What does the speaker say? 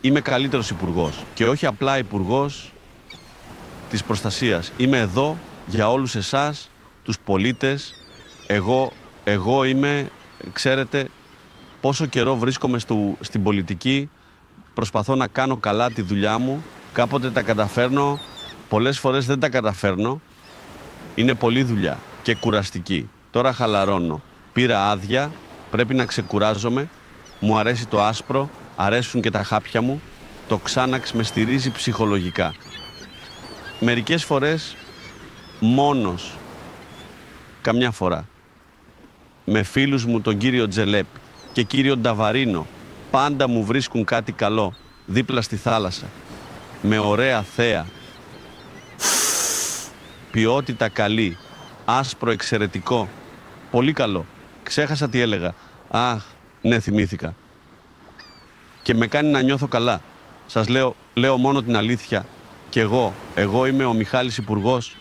είμαι καλύτερος υπουργός. Και όχι απλά υπουργός της προστασίας. Είμαι εδώ για όλους εσάς, τους πολίτες. Εγώ είμαι, ξέρετε, πόσο καιρό βρίσκομαι στην πολιτική, προσπαθώ να κάνω καλά τη δουλειά μου. Κάποτε τα καταφέρνω, πολλές φορές δεν τα καταφέρνω. Είναι πολλή δουλειά και κουραστική. Τώρα χαλαρώνω. Πήρα άδεια, πρέπει να ξεκουράζομαι. Μου αρέσει το άσπρο, αρέσουν και τα χάπια μου. Το Xanax με στηρίζει ψυχολογικά. Μερικές φορές μόνος, καμιά φορά, με φίλους μου τον κύριο Τζελέπη και κύριο Νταβαρίνο, πάντα μου βρίσκουν κάτι καλό δίπλα στη θάλασσα, με ωραία θέα, ποιότητα καλή, άσπρο εξαιρετικό, πολύ καλό. Ξέχασα τι έλεγα. Αχ, ναι, θυμήθηκα. Και με κάνει να νιώθω καλά. Σας λέω μόνο την αλήθεια. Και εγώ είμαι ο Μιχάλης Υπουργός